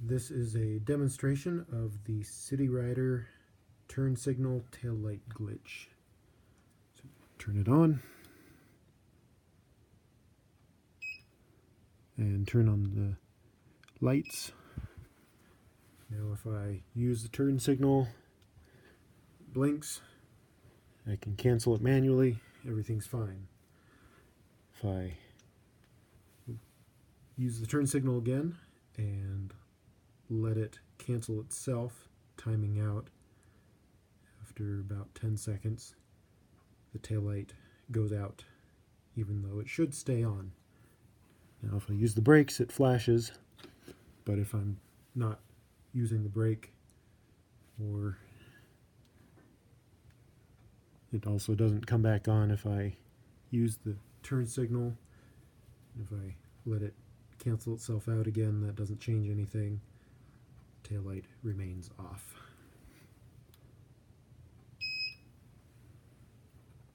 This is a demonstration of the Cityrider turn signal taillight glitch. So turn it on and turn on the lights. Now if I use the turn signal, it blinks. I can cancel it manually, everything's fine. If I use the turn signal again and let it cancel itself, timing out after about 10 seconds, the taillight goes out, even though it should stay on. Now if I use the brakes, it flashes, but if I'm not using the brake, or it also doesn't come back on if I use the turn signal. If I let it cancel itself out again, that doesn't change anything. Taillight remains off.